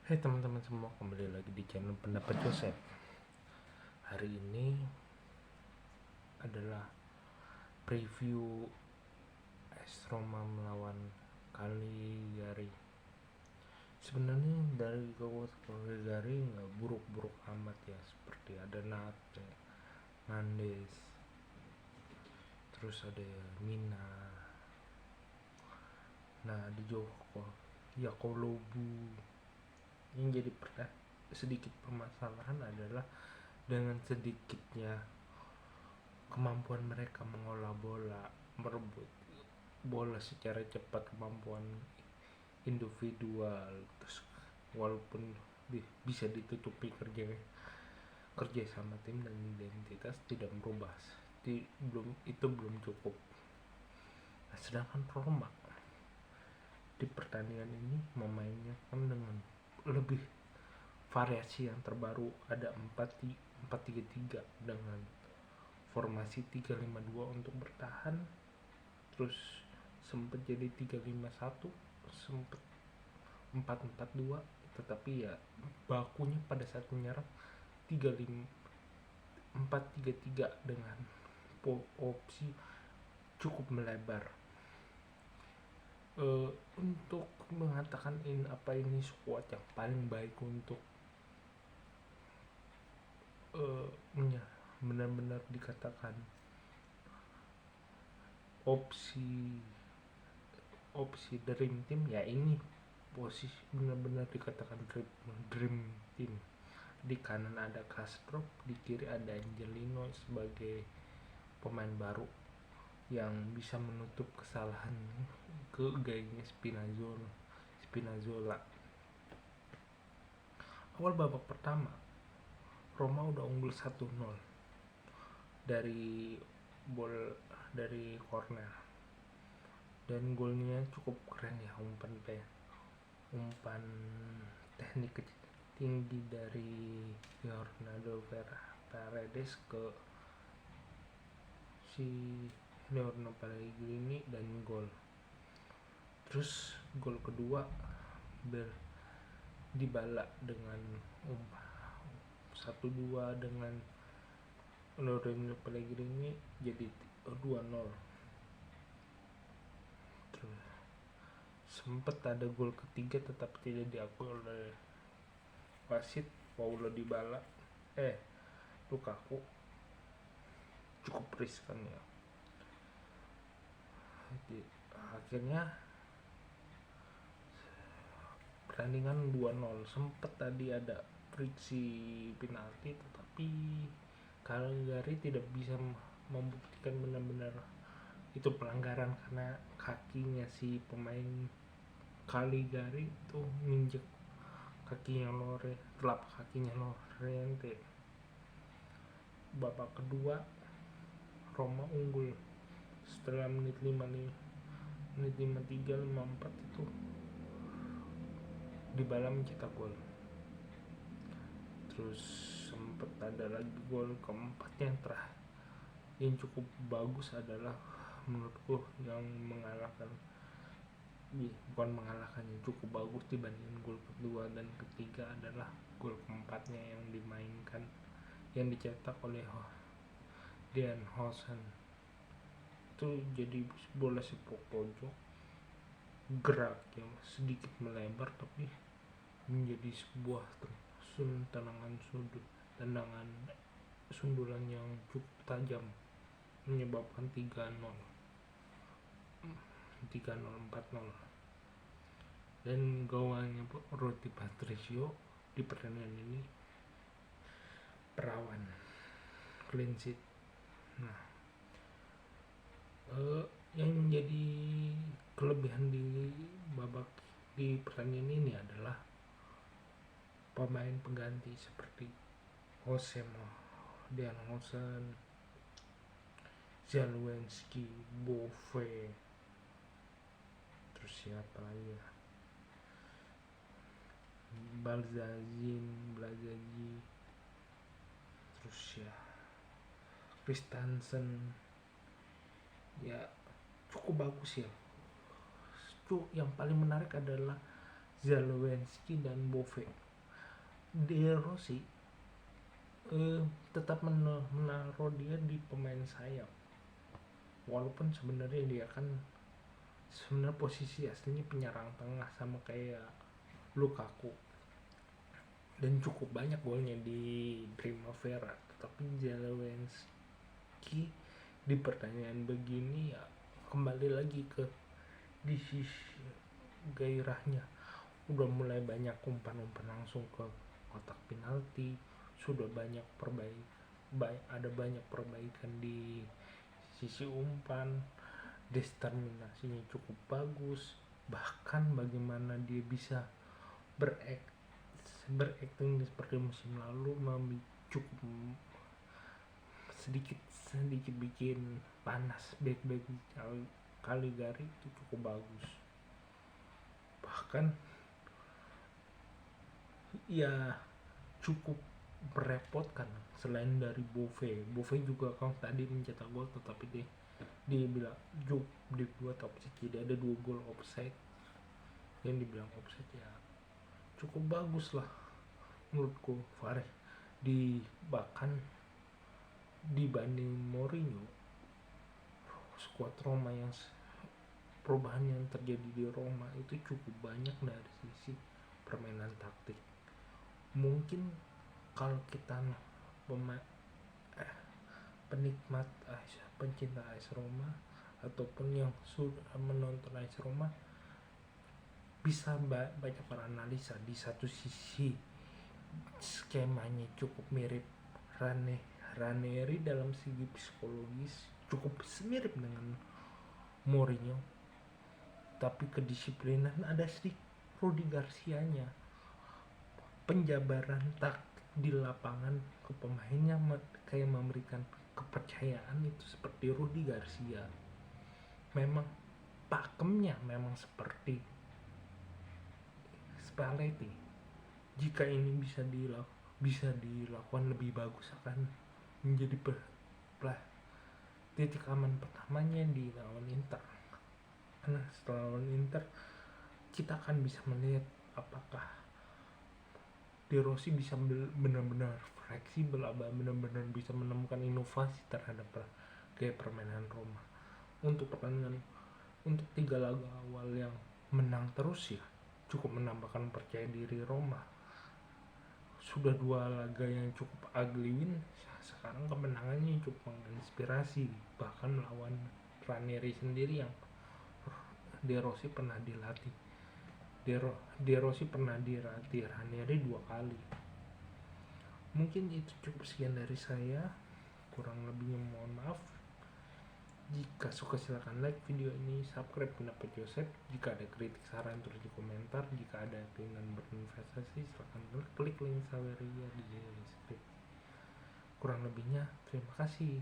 Hai teman-teman semua, kembali lagi di channel Pendapat Joseph. Hari ini adalah preview AS Roma melawan Cagliari. Sebenarnya dari Cagliari nggak buruk-buruk amat ya, seperti ada Nate, Nandes, terus ada Mina, nah di Joko, Yakolobu. Yang jadi sedikit permasalahan adalah dengan sedikitnya kemampuan mereka mengolah bola, merebut bola secara cepat, kemampuan individual, terus walaupun bisa ditutupi kerja sama tim dan identitas tidak merubah, belum cukup. Nah, sedangkan Roma di pertandingan ini memainnya kan dengan lebih variasi yang terbaru, ada 4-3-3 dengan formasi 3-5-2 untuk bertahan, terus sempat jadi 3-5-1, sempat 4-4-2, tetapi ya bakunya pada saat menyerang 4-3-3 dengan opsi cukup melebar. Untuk mengatakan ini squad yang paling baik untuk benar-benar dikatakan opsi dream team, ya ini posisi benar-benar dikatakan dream team. Di kanan ada Castro, di kiri ada Angelino sebagai pemain baru yang bisa menutup kesalahan ke gayanya Spinazzola. Awal babak pertama Roma udah unggul 1-0 dari corner, dan golnya cukup keren ya, umpan teknik tinggi dari Leonardo Paredes ke si Leonardo Pellegrini dan gol. Terus gol kedua dibalas dengan 1-2 dengan Leonardo Pellegrini, jadi 2-0. Terus sempat ada gol ketiga tetapi tidak diakui oleh wasit, Paulo Dybala Lukaku, cukup riskan ya. Akhirnya pertandingan 2-0. Sempat tadi ada friksi penalti, tetapi Cagliari tidak bisa membuktikan benar-benar itu pelanggaran karena kakinya si pemain Cagliari itu nginjek telapak kakinya Llorente. Babak kedua Roma unggul setelah menit 53 54 itu Dybala mencetak gol. Terus sempat ada lagi gol keempat yang cukup bagus adalah menurutku yang yang cukup bagus dibandingin gol kedua dan ketiga adalah gol keempatnya yang dicetak oleh Dean Hozan. Itu jadi bola sepak pojok, gerak yang sedikit melebar tapi menjadi sebuah tendangan sundulan yang cukup tajam, menyebabkan 3-0 4-0. Dan gawangnya Roti Patricio di pertandingan ini perawan, clean sheet. Nah, yang menjadi kelebihan di pertandingan ini adalah pemain pengganti seperti Dean Hozan, Zalewski, Bove, terus siapa lagi ya, Blažević, terus ya Christensen, ya cukup bagus ya. Yang paling menarik adalah Zalewski dan Bove. De Rossi tetap menaruh dia di pemain sayap, walaupun sebenarnya dia kan sebenarnya posisi aslinya penyerang tengah sama kayak Lukaku, dan cukup banyak golnya di Primavera. Tetapi Zalewski di pertandingan begini ya kembali lagi ke di sisi gairahnya, udah mulai banyak umpan-umpan langsung ke kotak penalti, sudah banyak ada banyak perbaikan di sisi umpan, determinasinya cukup bagus, bahkan bagaimana dia bisa berakting seperti musim lalu cukup sedikit bikin panas back Caligari itu cukup bagus. Bahkan ya cukup merepotkan selain dari Bove juga kan tadi mencetak gol, tetapi dia bilang dibuat offside, jadi ada 2 gol offside yang dibilang offside. Ya cukup bagus lah menurutku Fares, bahkan dibanding Mourinho, skuad Roma yang perubahan yang terjadi di Roma itu cukup banyak dari sisi permainan taktik. Mungkin kalau kita penikmat pencinta AS Roma ataupun yang sudah menonton AS Roma bisa banyak analisa. Di satu sisi skemanya cukup mirip Ranieri dalam segi psikologis, cukup mirip dengan Mourinho, tapi kedisiplinan ada sedikit Rudi Garcia-nya. Penjabaran taktik di lapangan ke pemainnya kayak memberikan kepercayaan, itu seperti Rudi Garcia. Memang pakemnya memang seperti Spalletti. Jika ini bisa dilakukan lebih bagus, akan menjadi titik aman pertamanya di lawan Inter. Karena setelah lawan Inter kita akan bisa melihat apakah De Rossi bisa benar-benar fleksibel, benar-benar bisa menemukan inovasi terhadap gaya permainan Roma. Untuk 3 laga awal yang menang terus ya cukup menambahkan percaya diri Roma. Sudah 2 laga yang cukup ugly win, sekarang kemenangannya cukup menginspirasi, bahkan melawan Ranieri sendiri yang De Rossi pernah dilatih. De Rossi pernah dilatih Ranieri 2 kali. Mungkin itu cukup sekian dari saya, kurang lebihnya mohon maaf. Jika suka silahkan like video ini, subscribe Pendapat Joseph. Jika ada kritik saran tulis di komentar. Jika ada keinginan berinvestasi silahkan klik link Saweria di deskripsi. Kurang lebihnya terima kasih.